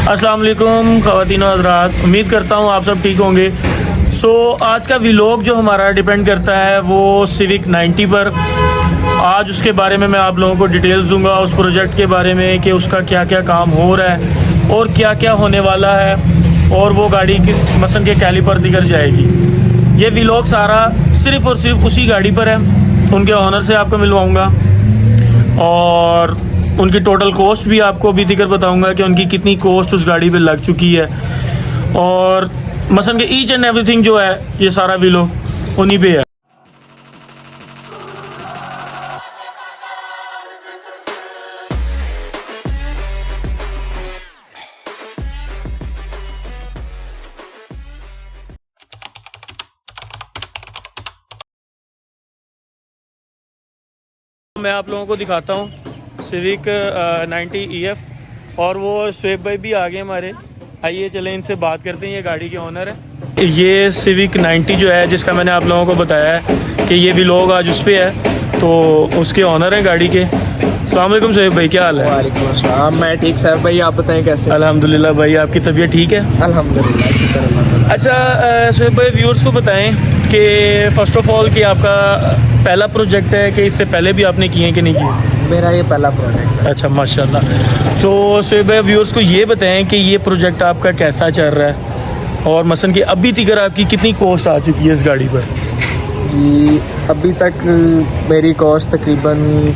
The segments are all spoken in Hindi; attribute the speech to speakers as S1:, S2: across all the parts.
S1: अस्सलाम वालेकुम ख़वातीन और हज़रात, उम्मीद करता हूँ आप सब ठीक होंगे। आज का व्लॉग जो हमारा डिपेंड करता है वो सिविक 90 पर। आज उसके बारे में मैं आप लोगों को डिटेल्स दूंगा, उस प्रोजेक्ट के बारे में कि उसका क्या क्या काम हो रहा है और क्या क्या होने वाला है और वो गाड़ी किस मसन के कैलिपर दिकर जाएगी। ये व्लॉग सारा सिर्फ़ और सिर्फ उसी गाड़ी पर है, उनके ऑनर से आपको मिलवाऊँगा और उनकी टोटल कॉस्ट भी आपको अभी दिक्कत बताऊंगा कि उनकी कितनी कॉस्ट उस गाड़ी पे लग चुकी है और मसन के ईच एंड एवरीथिंग जो है ये सारा व्लॉग उन्हीं पे है। मैं आप लोगों को दिखाता हूँ सिविक 90 EF और वो स्वेब भाई भी आ गए हमारे। आइए चलें इनसे बात करते हैं, ये गाड़ी के ओनर है। ये सिविक 90 जो है जिसका मैंने आप लोगों को बताया है कि ये व्लॉग आज उस पर है, तो उसके ओनर हैं गाड़ी के। अस्सलाम वालेकुम स्वेब भाई, क्या हाल है?
S2: वालेकुम अस्सलाम। मैं ठीक सर भाई, आप बताएं कैसे?
S1: अल्हम्दुलिल्लाह भाई, आपकी तबीयत ठीक है?
S2: अल्हम्दुलिल्लाह, शुक्र अल्लाह।
S1: अच्छा स्वेब भाई, व्यूअर्स को बताएं कि फ़र्स्ट ऑफ ऑल कि आपका पहला प्रोजेक्ट है कि इससे पहले भी आपने किए कि नहीं किए?
S2: मेरा ये पहला प्रोजेक्ट है।
S1: अच्छा माशाल्लाह। तो स्वेब भाई व्यूअर्स को ये बताएं कि ये प्रोजेक्ट आपका कैसा चल रहा है और मसन की अभी तक आपकी कितनी कॉस्ट आ चुकी है इस गाड़ी पर?
S2: जी अभी तक मेरी कॉस्ट तकरीबन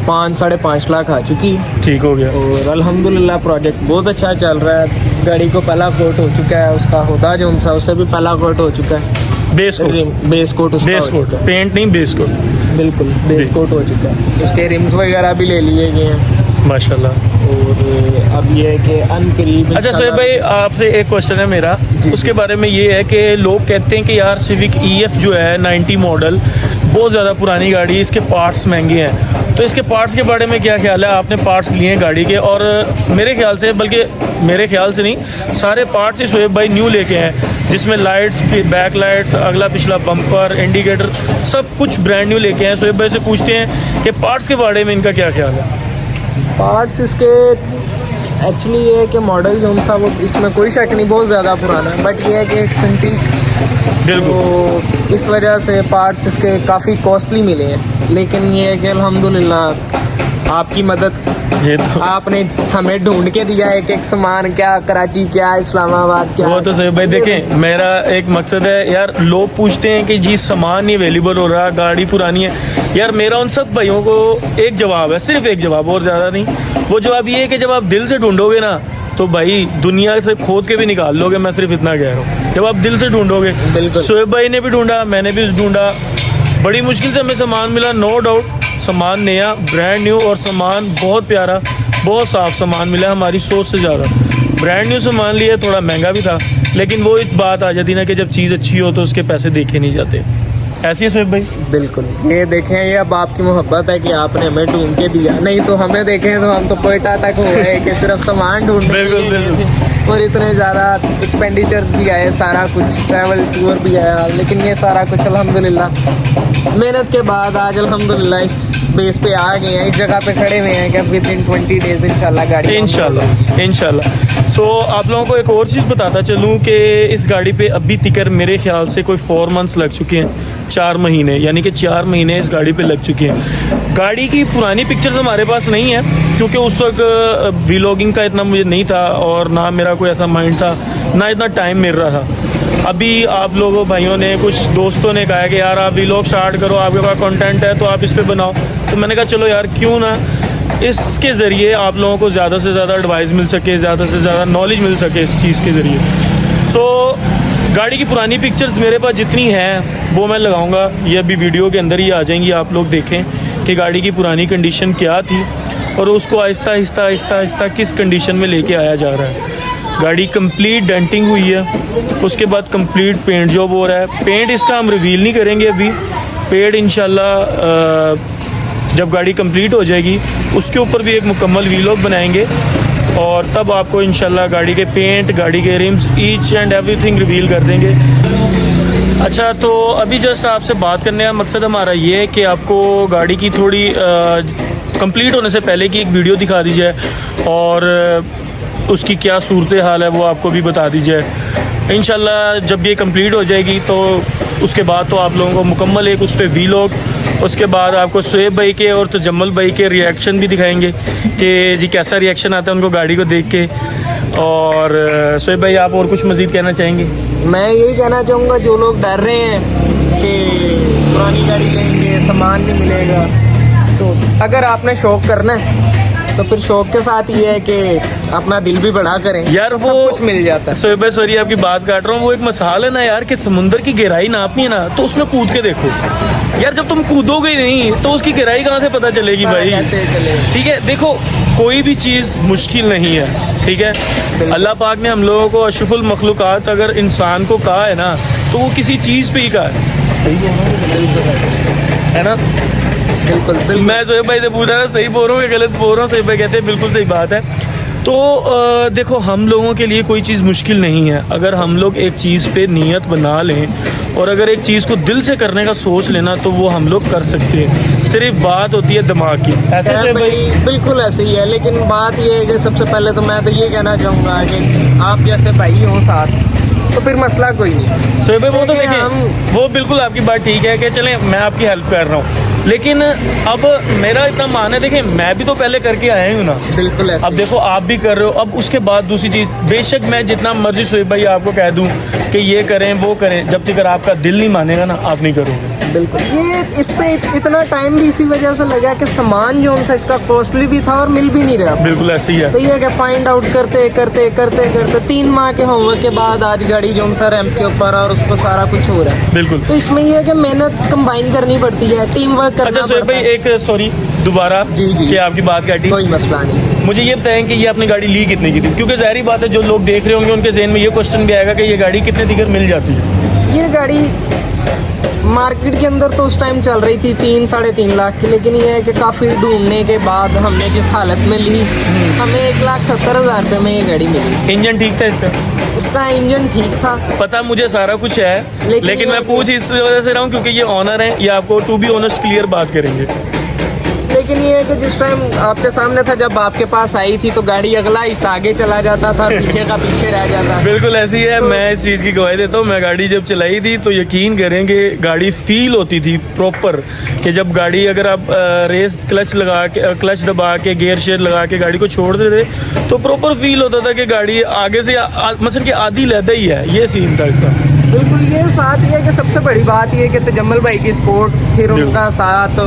S2: 5-5.5 लाख आ चुकी है।
S1: ठीक हो गया।
S2: और अल्हम्दुलिल्लाह प्रोजेक्ट बहुत अच्छा चल रहा है। गाड़ी को पहला कोट हो चुका है, उसका होता जो उनसा उससे भी पहला कोट हो चुका है।
S1: बेस कोट
S2: बेस कोट उसका
S1: बेस
S2: हो
S1: कोट
S2: चुका है।
S1: पेंट नहीं, बेस कोट।
S2: बिल्कुल बेस कोट हो चुका है। उसके रिम्स वगैरह भी ले लिए गए हैं
S1: माशाल्लाह।
S2: और अब ये है कि अनकरीब।
S1: अच्छा सोहेब भाई, आपसे एक क्वेश्चन है मेरा, उसके बारे में ये है कि लोग कहते हैं कि यार सिविक EF जो है 90 मॉडल बहुत ज़्यादा पुरानी गाड़ी है, इसके पार्ट्स महंगे हैं, तो इसके पार्ट्स के बारे में क्या ख्याल है? आपने पार्ट्स लिए हैं गाड़ी के और मेरे ख्याल से, बल्कि मेरे ख्याल से नहीं, सारे पार्ट्स ही सोहेब भाई न्यू लेके हैं, जिसमें लाइट्स, बैक लाइट्स, अगला पिछला बम्पर, इंडिकेटर, सब कुछ ब्रांड न्यू लेके हैं। सोहेब भाई से पूछते हैं कि पार्ट्स के बारे में इनका क्या ख्याल है?
S2: पार्ट्स इसके एक्चुअली ये है कि मॉडल जो सा वो इसमें कोई शक नहीं बहुत ज़्यादा पुराना है, बट ये है कि एक सिंटीक, तो इस वजह से पार्ट्स इसके काफ़ी कॉस्टली मिले हैं। लेकिन ये है कि अल्हम्दुलिल्लाह आपकी मदद,
S1: ये तो
S2: आपने हमें ढूंढ के दिया एक सामान, क्या कराची, क्या इस्लामाबाद, क्या।
S1: वो तो सही भाई, देखें मेरा एक मकसद है यार, लोग पूछते हैं कि जी सामान नहीं अवेलेबल हो रहा, गाड़ी पुरानी है। यार मेरा उन सब भाइयों को एक जवाब है, सिर्फ एक जवाब और ज़्यादा नहीं। वो जवाब ये है कि जब आप दिल से ढूंढोगे ना तो भाई दुनिया से खोद के भी निकाल लोगे। मैं सिर्फ इतना कह रहा हूँ, जब आप दिल से ढूंढोगे।
S2: बिल्कुल।
S1: शोएब भाई ने भी ढूंढा, मैंने भी ढूंढा, बड़ी मुश्किल से हमें सामान मिला, नो डाउट। सामान नया, ब्रांड न्यू और सामान बहुत प्यारा, बहुत साफ सामान मिला, हमारी सोच से ज़्यादा। ब्रांड न्यू सामान लिया, थोड़ा महंगा भी था, लेकिन वो एक बात आ जाती ना कि जब चीज़ अच्छी हो तो उसके पैसे देखे नहीं जाते। ऐसी है शोएब भाई?
S2: बिल्कुल। ये देखें, ये अब आपकी मोहब्बत है कि आपने हमें ढूंढ के दिया, नहीं तो हमें देखें तो हम तो कोयटा तक हो गए कि सिर्फ सामान ढूंढ।
S1: बिल्कुल।
S2: और इतने ज़्यादा एक्सपेंडिचर भी आए, सारा कुछ ट्रैवल टूर भी आया, लेकिन ये सारा कुछ अल्हम्दुलिल्लाह मेहनत के बाद आज अल्हम्दुलिल्लाह इस बेस पे आ गए हैं, इस जगह पे खड़े हुए हैं कि विद इन 20 डेज इंशाल्लाह गाड़ी
S1: इंशाल्लाह। सो आप लोगों को एक और चीज़ बताता चलूँ कि इस गाड़ी पे अभी तिकर मेरे ख्याल से कोई 4 मंथ्स लग चुके हैं, 4 महीने, यानी कि 4 महीने इस गाड़ी पे लग चुके हैं। गाड़ी की पुरानी पिक्चर्स हमारे पास नहीं है क्योंकि उस वक्त व्लॉगिंग का इतना मुझे नहीं था और ना मेरा कोई ऐसा माइंड था, ना इतना टाइम मिल रहा था। अभी आप लोगों भाइयों ने, कुछ दोस्तों ने कहा कि यार आप व्लॉग स्टार्ट करो, आपके पास कंटेंट है तो आप इस पे बनाओ, तो मैंने कहा चलो यार क्यों ना इसके ज़रिए आप लोगों को ज़्यादा से ज़्यादा एडवाइस मिल सके, ज़्यादा से ज़्यादा नॉलेज मिल सके इस चीज़ के ज़रिए। सो गाड़ी की पुरानी पिक्चर्स मेरे पास जितनी हैं वो मैं लगाऊंगा, ये अभी वीडियो के अंदर ही आ जाएंगी, आप लोग देखें कि गाड़ी की पुरानी कंडीशन क्या थी और उसको आहिस्ता आहिस्ता आहिस्ता आहिस्ता किस कंडीशन में लेके आया जा रहा है। गाड़ी कंप्लीट डेंटिंग हुई है, उसके बाद कंप्लीट पेंट जॉब हो रहा है। पेंट इसका हम रिवील नहीं करेंगे अभी, पेंट इंशाल्लाह जब गाड़ी कंप्लीट हो जाएगी उसके ऊपर भी एक मुकम्मल व्लॉग बनाएंगे और तब आपको इंशाल्लाह गाड़ी के पेंट, गाड़ी के RIMS, each and everything reveal कर देंगे। अच्छा, तो अभी जस्ट आपसे बात करने का मकसद हमारा ये है कि आपको गाड़ी की थोड़ी कंप्लीट होने से पहले की एक वीडियो दिखा दी जाए और उसकी क्या सूरत हाल है वो आपको भी बता दी जाए। इंशाल्लाह जब ये कंप्लीट हो जाएगी तो उसके बाद तो आप लोगों को मुकम्मल एक उस पर वीलॉग, उसके बाद आपको शुएब भाई के और तजम्मुल भाई के रिएक्शन भी दिखाएंगे कि जी कैसा रिएक्शन आता है उनको गाड़ी को देख के। और शुएब भाई आप और कुछ मज़ीद कहना चाहेंगे?
S2: मैं यही कहना चाहूँगा, जो लोग डर रहे हैं कि पुरानी गाड़ी लेंगे सामान नहीं मिलेगा, तो अगर आपने शौक़ करना है तो फिर शौक के साथ ये है कि अपना दिल भी बढ़ा करें
S1: यार,
S2: तो
S1: वो
S2: सब कुछ मिल जाता है।
S1: शुएब भाई सॉरी आपकी बात काट रहा हूँ, वो एक मसाल है ना यार कि समुंदर की गहराई नापनी है ना तो उसमें कूद के देखो यार, जब तुम कूदोगे ही नहीं तो उसकी गहराई कहाँ से पता चलेगी भाई?
S2: कैसे चलेगा?
S1: ठीक है, देखो कोई भी चीज़ मुश्किल नहीं है, ठीक है। अल्लाह पाक ने हम लोगों को अशरफुल मखलूक़ात अगर इंसान को कहा है ना तो वो किसी चीज़ पे ही कहा है ना।
S2: बिल्कुल बिल्कुल।
S1: मैं शुएब भाई से पूछ रहा था सही बोल रहा हूँ या गलत बोल रहा हूँ? शुएब भाई कहते हैं बिल्कुल सही बात है। तो देखो हम लोगों के लिए कोई चीज़ मुश्किल नहीं है, अगर हम लोग एक चीज़ पे नियत बना लें और अगर एक चीज़ को दिल से करने का सोच लेना तो वो हम लोग कर सकते हैं, सिर्फ बात होती है दिमाग की। ऐसे
S2: सैफ भाई बिल्कुल ऐसे ही है, लेकिन बात ये है कि सबसे पहले तो मैं तो ये कहना चाहूँगा कि आप जैसे भाई हों साथ तो फिर मसला कोई नहीं।
S1: शुएब भाई वो तो
S2: देखिए,
S1: देखिए वो बिल्कुल आपकी बात ठीक है कि चलें मैं आपकी हेल्प कर रहा हूँ, लेकिन अब मेरा इतना मान है, देखिए मैं भी तो पहले करके आया हूँ ना।
S2: बिल्कुल ऐसे
S1: अब देखो आप भी कर रहे हो, अब उसके बाद दूसरी चीज़, बेशक मैं जितना मर्जी शुएब भाई आपको कह दूं कि ये करें वो करें, जब तक आपका दिल नहीं मानेगा ना आप नहीं करोगे।
S2: बिल्कुल। ये इस पे इतना टाइम भी इसी वजह से लगा कि सामान जो उनसे इसका कॉस्टली भी था और मिल भी नहीं रहा।
S1: बिल्कुल ऐसे ही है।
S2: तो ये कि फाइंड आउट करते करते करते करते 3 माह के होमवर्क के बाद आज गाड़ी जो उनसे रैंप के ऊपर और उसको सारा कुछ हो रहा है।
S1: बिल्कुल।
S2: तो इसमें ये है कि मेहनत कंबाइन करनी पड़ती है, टीम वर्क करना
S1: अच्छा शुएब भाई
S2: पड़ता है।
S1: एक सॉरी दोबारा
S2: जी, जी।
S1: कि आपकी बात काटी,
S2: कोई मसला नहीं।
S1: मुझे ये बताएं कि ये आपने गाड़ी ली कितने की थी? क्योंकि ज़ाहिर बात है जो लोग देख रहे होंगे उनके जहन में ये क्वेश्चन भी आएगा कि ये गाड़ी कितने तक मिल जाती है?
S2: ये गाड़ी मार्केट के अंदर तो उस टाइम चल रही थी 3-3.5 लाख की, लेकिन ये है कि काफ़ी ढूंढने के बाद हमने जिस हालत में ली हमें 1,70,000 रुपये में ये गाड़ी मिली।
S1: इंजन ठीक था इसका?
S2: इसका इंजन ठीक था,
S1: पता मुझे सारा कुछ है, लेकिन मैं पूछ इस वजह से रहा हूँ क्योंकि ये ऑनर है, ये आपको टू बी ऑनेस्ट क्लियर बात करेंगे।
S2: लेकिन ये है कि जिस टाइम आपके सामने था, जब आपके पास आई थी तो गाड़ी अगला हिस्सा आगे चला जाता था, पीछे का पीछे रह जाता था।
S1: बिल्कुल ऐसी है, मैं इस चीज़ की गवाही देता हूँ। मैं गाड़ी जब चलाई थी तो यकीन करेंगे गाड़ी फील होती थी प्रॉपर कि जब गाड़ी अगर आप रेस क्लच लगा के क्लच दबा के गियर शेयर लगा के गाड़ी को छोड़ देते तो प्रॉपर फील होता था कि गाड़ी आगे से मसलन कि आधी लहदा ही है, ये सीन था इसका।
S2: बिल्कुल। ये साथ ये है कि सबसे बड़ी बात ये है कि तजम्मुल भाई की सपोर्ट, फिर उनका साथ,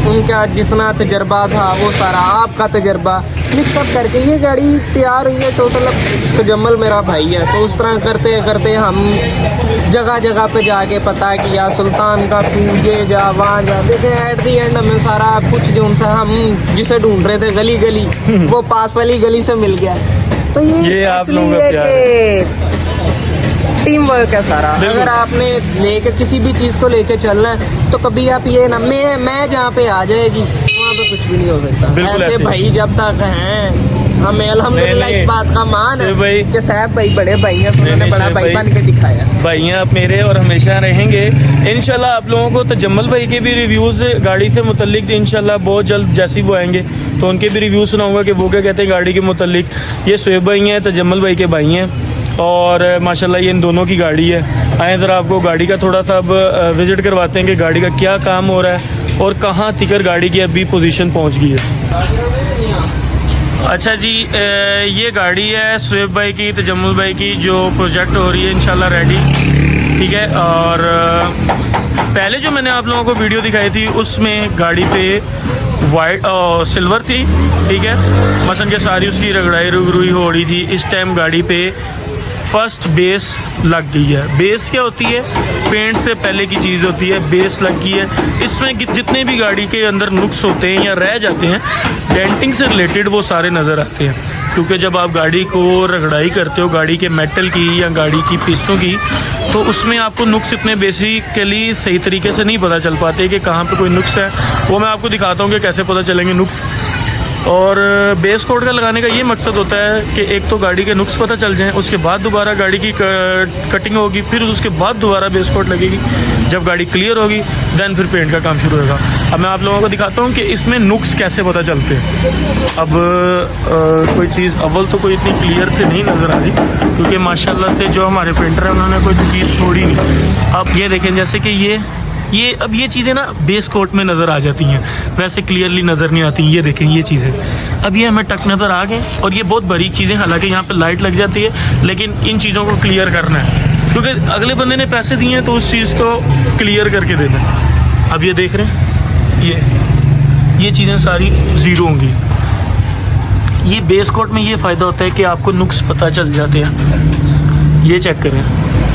S2: उनका जितना तजर्बा था वो सारा आपका तजर्बा मिक्सअप करके ये गाड़ी तैयार हुई है। टोटल अब तजम्मुल मेरा भाई है, तो उस तरह करते करते हम जगह जगह पे जाके पता किया, सुल्तान का ये जा वहाँ जा, देखे एट दी एंड हमें सारा कुछ जो उनसे हम जिसे ढूंढ रहे थे गली गली वो पास वाली गली से मिल गया। तो ये
S1: आप
S2: actually
S1: लोगों का
S2: ये
S1: प्यार
S2: कि टीम वर्क है सारा।
S1: बिल्कुल।
S2: अगर आपने लेके किसी भी चीज़ को लेके चलना है तो कभी आप ये ना मैं जहाँ पे आ जाएगी वहाँ पे कुछ भी नहीं हो सकता।
S1: बिल्कुल
S2: ऐसे
S1: ऐसे।
S2: भाई जब तक हैं हमें अल्हम्दुलिल्लाह
S1: नहीं,
S2: इस बात का मान है
S1: शुएब भाई-
S2: कि साहब भाई बड़े भाई हैं, तो उन्होंने
S1: नहीं,
S2: बड़ा
S1: शुएब
S2: भाई
S1: भाई-
S2: बन के दिखाया।
S1: भाई हैं आप मेरे और हमेशा रहेंगे इंशाल्लाह। आप लोगों को तजम्मुल भाई के भी रिव्यूज़ गाड़ी से मुतल्लिक इंशाल्लाह बहुत जल्द जैसे वो आएंगे तो उनके भी रिव्यू सुनाऊंगा कि वो क्या कहते हैं गाड़ी के मुतल्लिक। ये शुएब भाई हैं, तजम्मुल भाई के भाई हैं और माशाल्लाह ये इन दोनों की गाड़ी है। आए ज़रा आपको गाड़ी का थोड़ा सा अब विज़िट करवाते हैं कि गाड़ी का क्या काम हो रहा है और कहाँ तिकर गाड़ी की अभी पोजीशन पहुँच गई है। अच्छा जी, ये गाड़ी है शुएब भाई की, तजम्मुल भाई की, जो प्रोजेक्ट हो रही है इंशाल्लाह रेडी, ठीक है। और पहले जो मैंने आप लोगों को वीडियो दिखाई थी उसमें गाड़ी पे वाइट सिल्वर थी, ठीक है, मसलन के सारी उसकी रगड़ाई रुगरुई हो रही थी। इस टाइम गाड़ी पे फर्स्ट बेस लग गई है। बेस क्या होती है? पेंट से पहले की चीज़ होती है, बेस लग गई है। इसमें जितने भी गाड़ी के अंदर नुक्स होते हैं या रह जाते हैं डेंटिंग से रिलेटेड वो सारे नज़र आते हैं, क्योंकि जब आप गाड़ी को रगड़ाई करते हो गाड़ी के मेटल की या गाड़ी की पीसों की तो उसमें आपको नुक्स इतने बेसिकली सही तरीके से नहीं पता चल पाते कि कहाँ पे कोई नुक्स है। वो मैं आपको दिखाता हूँ कि कैसे पता चलेंगे नुक्स। और बेस कोट का लगाने का ये मकसद होता है कि एक तो गाड़ी के नुक्स पता चल जाएं, उसके बाद दोबारा गाड़ी की कटिंग होगी, फिर उसके बाद दोबारा बेस कोट लगेगी। जब गाड़ी क्लियर होगी देन फिर पेंट का काम शुरू होगा। अब मैं आप लोगों को दिखाता हूँ कि इसमें नुक्स कैसे पता चलते हैं। अब कोई चीज़ अव्वल तो कोई इतनी क्लियर से नहीं नज़र आ रही, क्योंकि माशाल्लाह से जो हमारे प्रिंटर है उन्होंने कोई चीज़ छोड़ी नहीं। अब ये देखें, जैसे कि ये अब ये चीज़ें ना बेस कोट में नज़र आ जाती हैं, वैसे क्लियरली नज़र नहीं आती। ये देखें ये चीज़ें, अब ये हमें टक नज़र आ गए, और ये बहुत बारीक चीज़ें, हालांकि यहाँ पे लाइट लग जाती है, लेकिन इन चीज़ों को क्लियर करना है, क्योंकि अगले बंदे ने पैसे दिए हैं तो उस चीज़ को क्लियर करके देना है। अब ये देख रहे हैं, ये चीज़ें सारी ज़ीरो होंगी। ये बेस कोट में ये फ़ायदा होता है कि आपको नुक्स पता चल जाते हैं। ये चेक करें,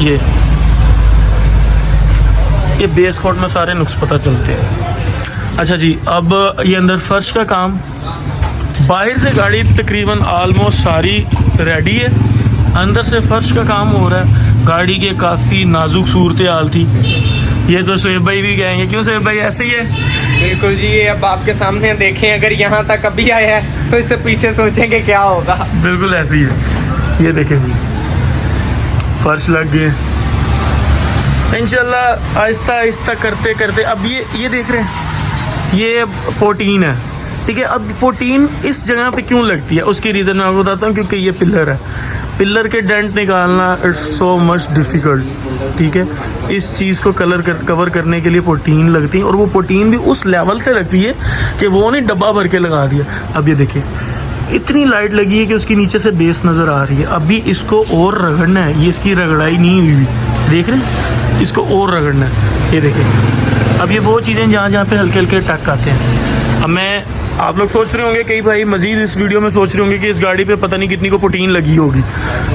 S1: ये बेस कोट में सारे नुक्स पता चलते हैं। अच्छा जी, अब ये अंदर फर्श का काम, बाहर से गाड़ी तकरीबन ऑलमोस्ट सारी रेडी है, अंदर से फर्श का काम हो रहा है। गाड़ी के काफ़ी नाजुक सूरत हाल थी। ये तो शोएब भाई भी कहेंगे, क्यों शोएब भाई ऐसे ही है?
S2: बिल्कुल जी, ये अब आपके सामने देखें, अगर यहाँ तक अभी आया है तो इससे पीछे सोचेंगे क्या होगा।
S1: बिल्कुल ऐसे ही है। ये देखें जी, फर्श लग गए इंशाल्लाह, आहिस्ता आहिस्ता करते करते। अब ये देख रहे हैं, ये पोटीन है, ठीक है। अब पोटीन इस जगह पे क्यों लगती है, उसकी रीज़न मैं आपको बताता हूँ, क्योंकि ये पिलर है, पिलर के डेंट निकालना इट्स सो मच डिफ़िकल्ट, ठीक है। इस चीज़ को कवर करने के लिए प्रोटीन लगती है, और वो प्रोटीन भी उस लेवल से लगती है कि वो नहीं डब्बा भर के लगा दिया। अब ये देखिए, इतनी लाइट लगी है कि उसके नीचे से बेस नज़र आ रही है। अभी इसको और रगड़ना है, ये इसकी रगड़ाई नहीं हुई, देख रहे हैं, इसको और रगड़ना है। ये देखिए, अब ये वो चीज़ें जहाँ पे हल्के हल्के टक आते हैं। अब आप लोग सोच रहे होंगे कई भाई मजीद इस वीडियो में सोच रहे होंगे कि इस गाड़ी पे पता नहीं कितनी को प्रोटीन लगी होगी।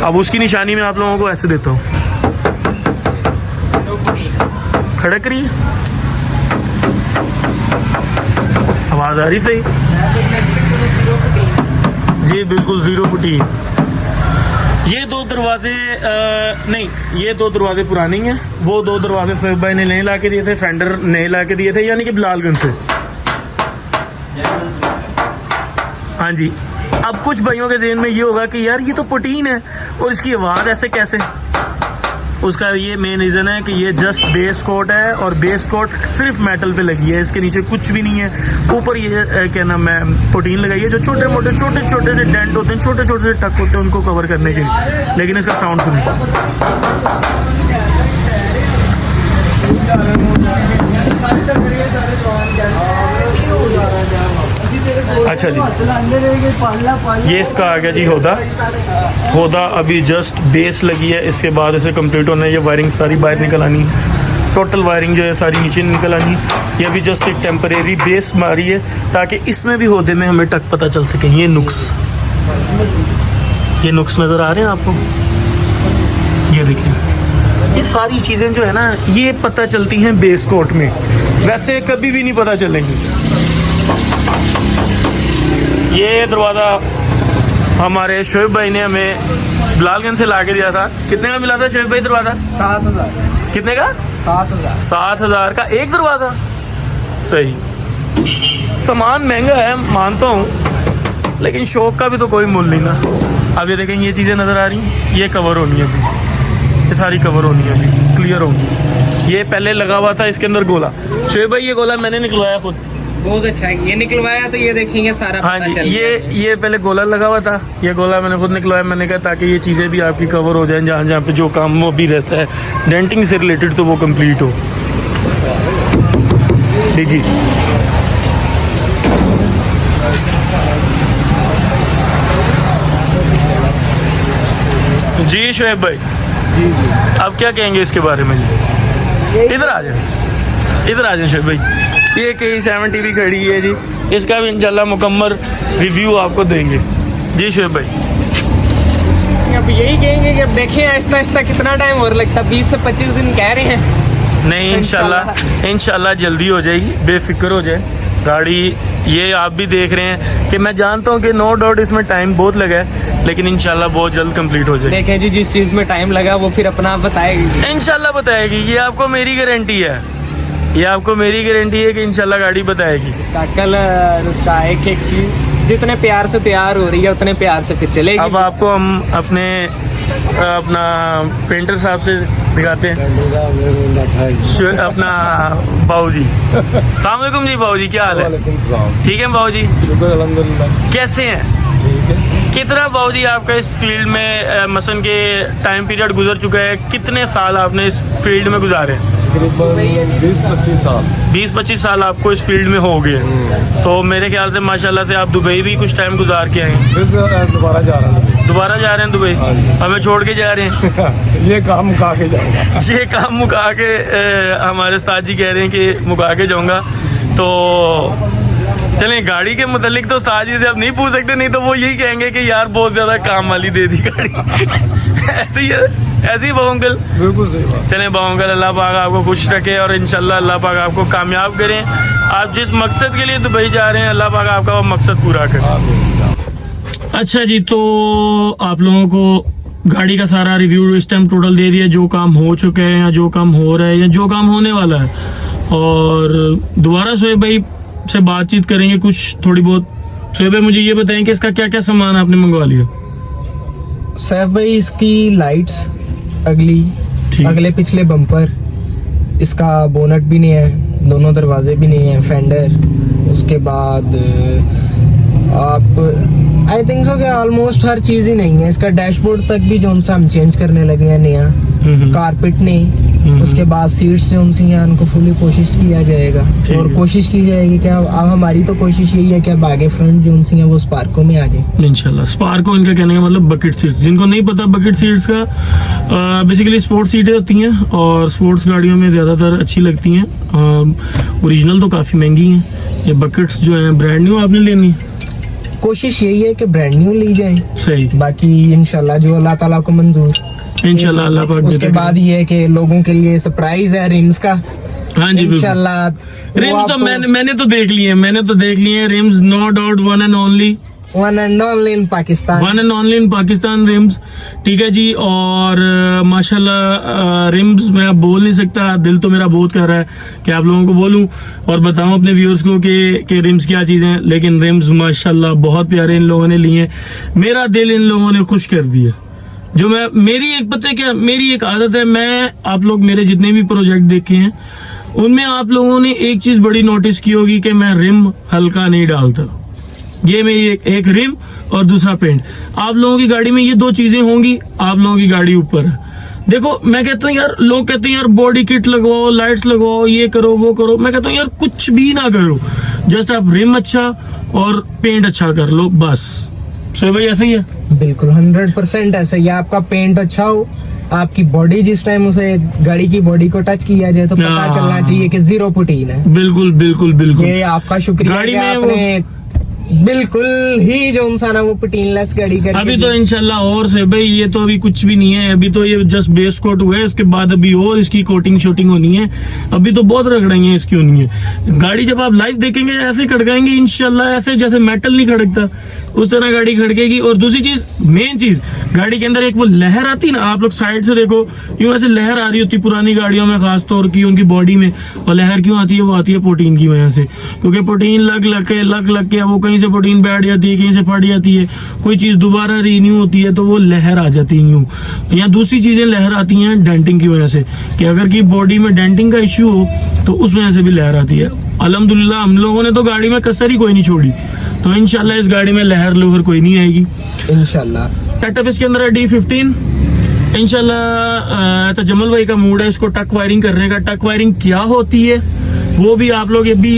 S1: अब उसकी निशानी मैं आप लोगों को ऐसे देता हूँ, खड़क रही है, आवाज़ आ रही सही जी, बिल्कुल ज़ीरो प्रोटीन। ये दो दरवाजे नहीं, ये दो दरवाजे पुराने हैं, वो दो दरवाजे शोएब भाई ने नए ला के दिए थे, फेंडर नए ला के दिए थे, यानी कि बिलालगंज से। हाँ जी, अब कुछ भाइयों के ज़हन में ये होगा कि यार ये तो प्रोटीन है और इसकी आवाज़ ऐसे कैसे। उसका ये मेन रीज़न है कि ये जस्ट बेस कोट है, और बेस कोट सिर्फ मेटल पे लगी है, इसके नीचे कुछ भी नहीं है। ऊपर ये क्या नाम है, प्रोटीन लगाई है, जो छोटे मोटे छोटे छोटे से डेंट होते हैं, छोटे छोटे से टक होते हैं, उनको कवर करने के लिए। लेकिन इसका साउंड सुनिए, अच्छा जी, ये इसका आ गया जी होदा अभी जस्ट बेस लगी है, इसके बाद इसे कंप्लीट होना है। ये वायरिंग सारी बाहर निकल आनी, टोटल वायरिंग जो है सारी नीचे निकल आनी। ये अभी जस्ट एक टेम्परेरी बेस मारी है, ताकि इसमें भी होदे में हमें टक पता चल सके। ये नुक्स नज़र आ रहे हैं आपको, ये देखिए, ये सारी चीज़ें जो है ना, ये पता चलती हैं बेस कोट में, वैसे कभी भी नहीं पता चलेंगी। ये दरवाज़ा हमारे शोएब भाई ने हमें बिलालगंज से ला के दिया था। कितने का मिला था शोएब भाई दरवाज़ा?
S2: 7,000।
S1: कितने का?
S2: 7,000।
S1: 7,000 का एक दरवाज़ा। सही, सामान महंगा है मानता हूँ, लेकिन शौक का भी तो कोई मूल्य नहीं ना। अब ये देखें, ये चीज़ें नज़र आ रही हैं, ये कवर होनी है अभी, ये सारी कवर होनी है अभी, क्लियर होगी। ये पहले लगा हुआ था इसके अंदर गोला। शोएब भाई ये गोला मैंने निकलवाया खुद,
S2: बहुत अच्छा है, ये निकलवाया तो ये देखेंगे सारा।
S1: हाँ जी, ये पहले गोला लगा हुआ था, ये गोला मैंने खुद निकलवाया। मैंने कहा ताकि ये चीज़ें भी आपकी कवर हो जाएं, जहाँ जहाँ पे जो काम वो भी रहता है डेंटिंग से रिलेटेड, तो वो कंप्लीट हो। डिगी जी शोएब भाई,
S2: जी,
S1: अब क्या कहेंगे इसके बारे में? इधर आ जाए शोएब भाई। ये K7 TV खड़ी है जी, इसका भी इंशाल्लाह मुकम्मल रिव्यू आपको देंगे। जी शोएब भाई,
S2: अब यही कहेंगे कि अब देखें आहिस्ता आहिस्ता कितना टाइम और लगता है, 20 से 25 दिन कह रहे हैं।
S1: नहीं, इंशाल्लाह जल्दी हो जाएगी, बेफिक्र हो जाए गाड़ी। ये आप भी देख रहे हैं कि मैं जानता हूँ कि नो डाउट इसमें टाइम बहुत लगा है, लेकिन इंशाल्लाह बहुत जल्द कंप्लीट हो जाएगी।
S2: देखें जी, जिस चीज़ में टाइम लगा वो फिर अपना बताएगी,
S1: इंशाल्लाह बताएगी। ये आपको मेरी गारंटी है, ये आपको मेरी गारंटी है कि इंशाल्लाह गाड़ी बताएगी।
S2: इसका कलर, उसका एक एक चीज़ जितने प्यार से तैयार हो रही है उतने प्यार से फिर चलेगी।
S1: अब आपको हम अपने अपना पेंटर साहब से दिखाते हैं अपना बाबू जी। सलाम जी बाबू जी, क्या हाल है? ठीक है बाबू जी,
S2: शुक्र अल्हम्दुलिल्लाह।
S1: कैसे हैं?
S2: ठीक है।
S1: कितना बाबू जी आपका इस फील्ड में मसन के टाइम पीरियड गुजर चुका है? कितने साल आपने इस फील्ड में गुजारे?
S2: तकरीबन 20-25 साल।
S1: 20-25 साल आपको इस फील्ड में हो गए। तो मेरे ख्याल से माशाल्लाह से आप दुबई भी कुछ टाइम गुजार के आए हैं।
S2: फिर दोबारा जा रहा हूँ।
S1: दोबारा जा रहे हैं दुबई?
S2: हाँ जी।
S1: हमें छोड़ के जा रहे हैं?
S2: ये काम मुका के जाऊंगा।
S1: ये काम मुका के हमारे उस्ताद जी कह रहे हैं कि मुका के जाऊंगा। तो चलें, गाड़ी के मुतालिक तो उस्ताद जी से अब नहीं पूछ सकते, नहीं तो वो यही कहेंगे कि यार बहुत ज्यादा काम वाली दे दी गाड़ी। ऐसे ही है, ऐसे ही बाबू अंकल।
S2: बिल्कुल सही बात।
S1: चलें बाबू अंकल, अल्लाह पाक आपको खुश रखे और इंशाल्लाह अल्लाह पाक आपको कामयाब करें। आप जिस मकसद के लिए दुबई जा रहे हैं अल्लाह पाक आपका वो मकसद पूरा करे। अच्छा जी, तो आप लोगों को गाड़ी का सारा रिव्यू इस टाइम टोटल दे दिया, जो काम हो चुके हैं या जो काम हो रहा है या जो काम होने वाला है। और दोबारा शोएब भाई से बातचीत करेंगे कुछ थोड़ी बहुत। शोएब भाई मुझे ये बताएं कि इसका क्या क्या सामान आपने मंगवा लिया?
S2: सैफ भाई, इसकी लाइट्स अगली,
S1: ठीक।
S2: अगले पिछले बम्पर, इसका बोनट भी नहीं है, दोनों दरवाजे भी नहीं है, फेंडर, उसके बाद आप आई थिंक सो कि ऑलमोस्ट हर चीज ही नहीं है। इसका डैशबोर्ड तक भी जो सा हम चेंज करने लगे हैं नया, कारपेट नहीं। उसके बाद सीट्स जो सी हैं उनको फुली कोशिश किया जाएगा और कोशिश की जाएगी कि अब हमारी तो कोशिश यही है कि अब आगे फ्रंट जो सी हैं वो स्पार्को में आ जाए इंशाल्लाह।
S1: स्पार्को इनका कहने का मतलब बकेट सीट्स। जिनको नहीं पता, बकेट सीट्स का बेसिकली स्पोर्ट्स सीटें होती हैं और स्पोर्ट्स गाड़ियों में ज्यादातर अच्छी लगती हैं। ओरिजिनल तो काफी महंगी हैं। ये बकेट्स जो हैं ब्रांड न्यू आपने लेनी है?
S2: कोशिश यही है कि ब्रांड न्यू ली जाए।
S1: सही।
S2: बाकी इंशाल्लाह जो अल्लाह ताला को मंजूर,
S1: इंशाल्लाह अल्लाह पाक।
S2: उसके बाद ये है कि लोगों के लिए सरप्राइज है रिम्स का।
S1: हाँ जी
S2: इंशाल्लाह।
S1: रिम्स तो मैंने तो देख लिए rims, no doubt, one and only in Pakistan rims. ठीक है जी। और माशाल्लाह रिम्स मैं अब बोल नहीं सकता, दिल तो मेरा बहुत कर रहा है कि आप लोगों को बोलूं और बताऊं अपने व्यूअर्स को कि रिम्स क्या चीजें हैं। लेकिन रिम्स माशाल्लाह बहुत प्यारे इन लोगों ने लिए। मेरा दिल इन लोगों ने खुश कर दिया। जो मेरी एक आदत है, मैं आप लोग मेरे जितने भी प्रोजेक्ट देखे हैं उनमें आप लोगों ने एक चीज बड़ी नोटिस की होगी कि मैं रिम हल्का नहीं डालता। ये मेरी एक रिम और दूसरा पेंट। आप लोगों की गाड़ी में ये दो चीजें होंगी, आप लोगों की गाड़ी ऊपर है। देखो, मैं कहता हूँ यार, लोग कहते हैं यार बॉडी किट लगवाओ, लाइट्स लगवाओ, ये करो वो करो। मैं कहता हूँ यार कुछ भी ना करो, जस्ट आप रिम अच्छा और पेंट अच्छा कर लो बस। सो भाई ऐसा ही है?
S2: बिल्कुल 100% ऐसा ही है। आपका पेंट अच्छा हो, आपकी बॉडी जिस टाइम उसे गाड़ी की बॉडी को टच किया जाए तो पता चलना चाहिए कि 0 पुटीन है।
S1: बिल्कुल बिल्कुल बिल्कुल।
S2: ये आपका शुक्रिया
S1: गाड़ी
S2: कि
S1: में
S2: आपने बिल्कुल ही जो इंसान है वो पुटीनलेस गाड़ी कर।
S1: अभी तो इंशाल्लाह और से भाई, ये तो अभी कुछ भी नहीं है। अभी तो ये जस्ट बेस कोट हुआ है, इसके बाद अभी और इसकी कोटिंग शूटिंग होनी है। अभी तो बहुत रगड़ेंगे इसकी होनी है। गाड़ी जब आप लाइव देखेंगे ऐसे खड़काएंगे इंशाल्लाह, ऐसे जैसे मेटल नहीं खड़कता उस तरह गाड़ी खड़केगी। और दूसरी चीज, मेन चीज, गाड़ी के अंदर एक वो लहर आती है ना, आप लोग साइड से देखो, यूं ऐसे लहर आ रही होती पुरानी गाड़ियों में, खासतौर की उनकी बॉडी में। और लहर क्यों आती है? वो आती है प्रोटीन की वजह से, क्योंकि प्रोटीन लग के वो कहीं से प्रोटीन बैठ जाती है, कहीं से फट जाती है, कोई चीज दोबारा रीन्यू होती है तो वो लहर आ जाती है यूं। या दूसरी चीजें लहर आती हैं डेंटिंग की वजह से, कि अगर की बॉडी में डेंटिंग का इश्यू हो तो उस वजह से भी लहर आती है। अल्हम्दुलिल्लाह हम लोगों ने तो गाड़ी में कसर ही कोई नहीं छोड़ी, तो इंशाल्लाह इस गाड़ी में लहर लोहर कोई नहीं आएगी
S2: इंशाल्लाह।
S1: सेटअप इसके अंदर है D15 इंशाल्लाह। तो जमल भाई का मूड है इसको टक वायरिंग करने का। टक वायरिंग क्या होती है वो भी आप लोग, ये भी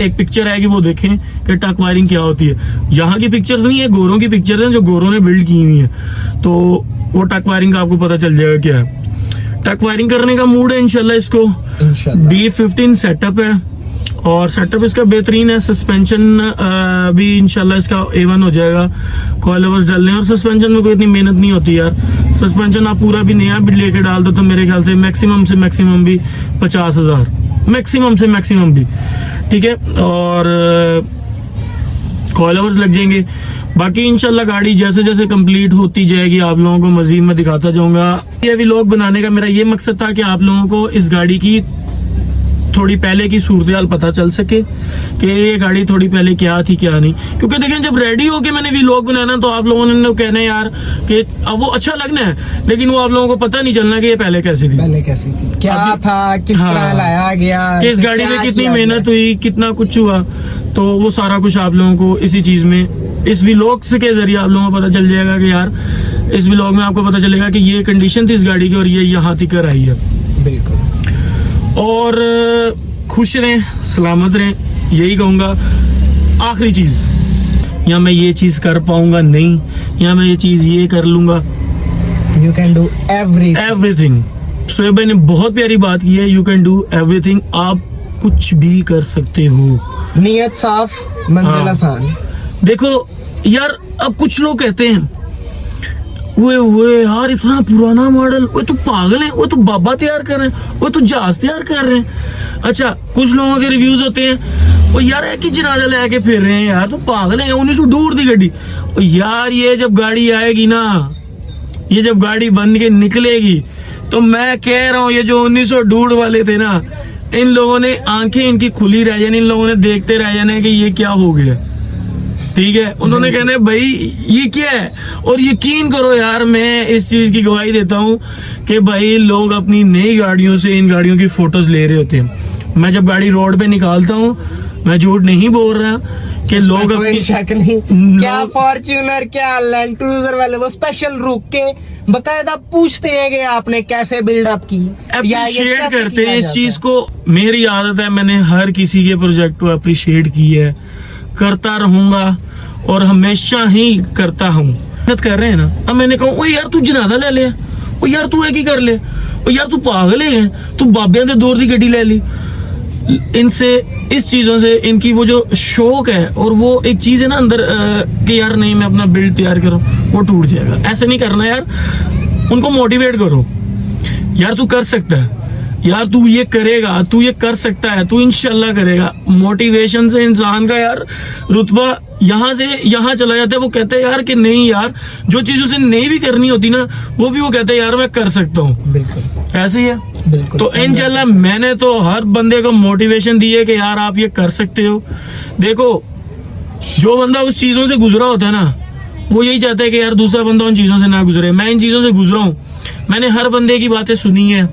S1: एक पिक्चर आएगी वो देखें कि टक वायरिंग क्या होती है। यहाँ की पिक्चर्स नहीं है, गोरों की पिक्चर है जो गोरों ने बिल्ड की हुई है, तो वो टक वायरिंग का आपको पता चल जाएगा क्या है। टक वायरिंग करने का मूड है इंशाल्लाह इसको। D15 सेटअप है और सेटअप इसका बेहतरीन है। सस्पेंशन भी इंशाल्लाह इसका A1 हो जाएगा। कॉइल ओवर्स डालने और सस्पेंशन में कोई इतनी मेहनत नहीं होती यार। सस्पेंशन आप पूरा भी नया भी लेके डाल दो तो मेरे ख्याल से मैक्सिमम से मैक्सिमम भी 50,000, मैक्सिमम से मैक्सिमम भी, ठीक है। और कॉइल ओवर्स लग जाएंगे। बाकी इंशाल्लाह गाड़ी जैसे जैसे कंप्लीट होती जाएगी आप लोगों को मजीद में दिखाता जाऊंगा। ये व्लॉग बनाने का मेरा ये मकसद था कि आप लोगों को इस गाड़ी की थोड़ी पहले की सूरत हाल पता चल सके कि ये गाड़ी थोड़ी पहले क्या थी क्या नहीं। क्योंकि देखें जब रेडी होके मैंने व्लॉग बनाना तो आप लोगों ने कहना है यार कि अब वो अच्छा लगना है, लेकिन वो आप लोगों को पता नहीं चलना कि ये पहले कैसी थी,
S2: क्या था, किस तरह लाया गया,
S1: कि इस गाड़ी में कितनी मेहनत हुई, कितना कुछ हुआ। तो वो सारा कुछ आप लोगों को इसी चीज में, इस व्लॉग के जरिए आप लोगों को पता चल जाएगा कि यार इस व्लॉग में आपको पता चलेगा कि ये कंडीशन थी इस गाड़ी की और ये यहाँ तक आई है।
S2: बिल्कुल।
S1: और खुश रहें, सलामत रहें, यही कहूँगा। आखिरी चीज, या मैं ये चीज कर पाऊंगा नहीं, या मैं ये चीज ये कर लूंगा,
S2: you can do
S1: everything. Shoaib भाई ने बहुत प्यारी बात की है, यू कैन डू एवरीथिंग। आप कुछ भी कर सकते हो,
S2: नियत साफ, मंजिल आसान।
S1: देखो यार, अब कुछ लोग कहते हैं वो यार इतना पुराना मॉडल, वो तो पागल है, वो तो बाबा तैयार कर रहे हैं, वो तो जहाज तैयार कर रहे हैं। अच्छा, कुछ लोगों के रिव्यूज होते हैं, वो यार एक ही जनाजा लेके फिर रहे हैं यार, तो पागल है, 1902 दी गाड़ी। और यार ये जब गाड़ी आएगी ना, ये जब गाड़ी बन के निकलेगी, तो मैं कह रहा हूँ ये जो 1902 वाले थे ना, इन लोगों ने आंखें इनकी खुली रह जानी, इन लोगों ने देखते रह जाने कि ये क्या हो गया। ठीक है, उन्होंने कहना है भाई ये क्या है। और यकीन करो यार, मैं इस चीज की गवाही देता हूँ कि भाई लोग अपनी नई गाड़ियों से इन गाड़ियों की फोटोज ले रहे होते हैं। मैं जब गाड़ी रोड पे निकालता हूँ, मैं झूठ नहीं बोल रहा कि लोग
S2: कोई शक नहीं, क्या फॉर्च्यूनर, क्या लैंड क्रूजर वाले वो स्पेशल रुक के बकायदा पूछते हैं कि आपने कैसे बिल्डअप की,
S1: अप्रिशिएट करते हैं इस चीज को। मेरी आदत है, मैंने हर किसी के प्रोजेक्ट को अप्रिशिएट की है, करता रहूंगा और हमेशा ही करता हूँ। मेहनत कर रहे हैं ना, अब मैंने कहा ओ यार तू जनाजा ले ले, ओ यार तू एक ही कर ले, ओ यार तू पागल है, तू बाबिया दे दौर दी गड्डी ले ली। इनसे, इस चीजों से इनकी वो जो शौक है और वो एक चीज है ना अंदर कि यार नहीं मैं अपना बिल्ड तैयार करूं, वो टूट जाएगा। ऐसे नहीं करना यार, उनको मोटिवेट करो, यार तू कर सकता है, यार तू ये करेगा, तू ये कर सकता है, तू इंशाल्लाह करेगा। मोटिवेशन से इंसान का यार रुतबा यहाँ से यहाँ चला जाता है। वो कहते हैं यार कि नहीं यार, जो चीज उसे नहीं भी करनी होती ना, वो भी वो कहते हैं यार मैं कर सकता हूँ।
S2: बिल्कुल
S1: ऐसे ही है।
S2: बिल्कुल।
S1: तो इंशाल्लाह मैंने तो हर बंदे को मोटिवेशन दी है कि यार आप ये कर सकते हो। देखो, जो बंदा उस चीजों से गुजरा होता है ना, वो यही चाहता है कि यार दूसरा बंदा उन चीजों से ना गुजरे। मैं इन चीजों से गुजरा हूँ, मैंने हर बंदे की बातें सुनी है,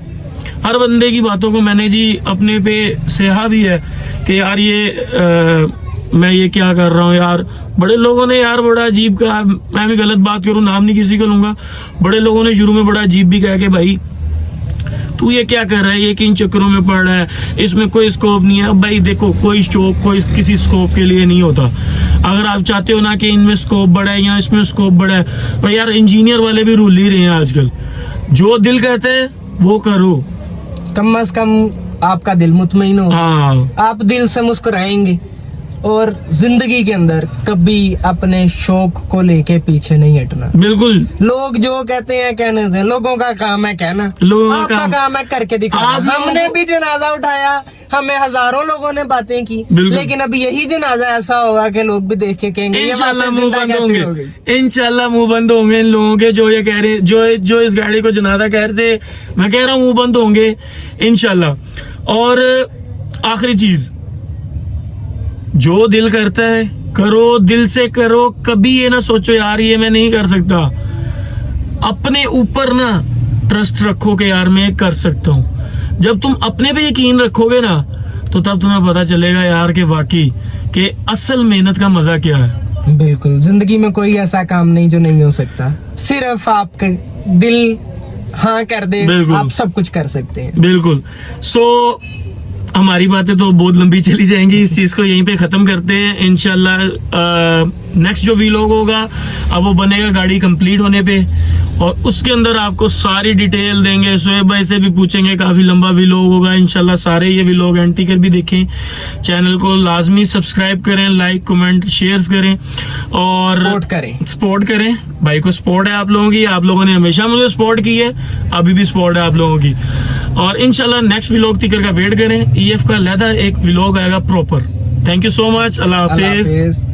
S1: हर बंदे की बातों को मैंने जी अपने पे सहा भी है कि यार ये मैं ये क्या कर रहा हूँ यार। बड़े लोगों ने यार बड़ा अजीब कहा, मैं भी गलत बात करूँ, नाम नहीं किसी को लूंगा, बड़े लोगों ने शुरू में बड़ा अजीब भी कहा कि भाई तू ये क्या कर रहा है, ये किन चक्करों में पड़ रहा है, इसमें कोई स्कोप नहीं है। अब भाई देखो, कोई स्कोप कोई किसी स्कोप के लिए नहीं होता। अगर आप चाहते हो ना कि इनमें स्कोप बढ़ा है या इसमें स्कोप बढ़ा है, भाई यार इंजीनियर वाले भी रूल ही रहे हैं आजकल। जो दिल कहते हैं वो करो,
S2: कम से कम आपका दिल मुतमईन हो,
S1: हाँ,
S2: आप दिल से मुस्कुराएंगे और जिंदगी के अंदर कभी अपने शौक को लेके पीछे नहीं हटना।
S1: बिल्कुल।
S2: लोग जो कहते हैं कहने दें, लोगों का काम है कहना,
S1: लोगों का
S2: आपका काम है करके दिखाना। हमने भी जनाजा उठाया, हमें हजारों लोगों ने बातें की, लेकिन अब यही जनाजा ऐसा होगा कि लोग भी देख के कहेंगे
S1: इंशाल्लाह मुंह बंद होंगे, इंशाल्लाह मुंह बंद होंगे इन लोगों के जो ये कह रहे, जो इस गाड़ी को जनाजा कह रहे थे। मैं कह रहा हूँ मुंह बंद होंगे इंशाल्लाह। और आखिरी चीज, जो दिल करता है करो, दिल से करो, कभी ये ना सोचो यार ये मैं नहीं कर सकता। अपने ऊपर ना ट्रस्ट रखो कि यार मैं कर सकता हूँ। जब तुम अपने पे यकीन रखोगे ना, तो तब तुम्हें पता चलेगा यार कि वाकई कि असल मेहनत का मजा क्या है।
S2: बिल्कुल, जिंदगी में कोई ऐसा काम नहीं जो नहीं हो सकता, सिर्फ आपके दिल हाँ कर दे, आप सब कुछ कर सकते हैं।
S1: बिल्कुल। सो हमारी बातें तो बहुत लंबी चली जाएंगी, इस चीज को यहीं पे खत्म करते हैं। इंशाल्लाह नेक्स्ट जो व्लॉग होगा अब वो बनेगा गाड़ी कंप्लीट होने पे, और उसके अंदर आपको सारी डिटेल देंगे। शोएब भाई से भी पूछेंगे, काफी लंबा व्लॉग होगा इंशाल्लाह। सारे ये व्लॉग एंड टिकर भी देखें, चैनल को लाजमी सब्सक्राइब करें, लाइक कमेंट शेयर करें और सपोर्ट करें। भाई को सपोर्ट है आप लोगों की, आप लोगों ने हमेशा मुझे सपोर्ट की है, अभी भी सपोर्ट है आप लोगों की। और इंशाल्लाह नेक्स्ट व्लॉग टिकर का वेट करें, EF का लहदा एक व्लॉग आएगा proper. Thank you so much, Allah Hafiz.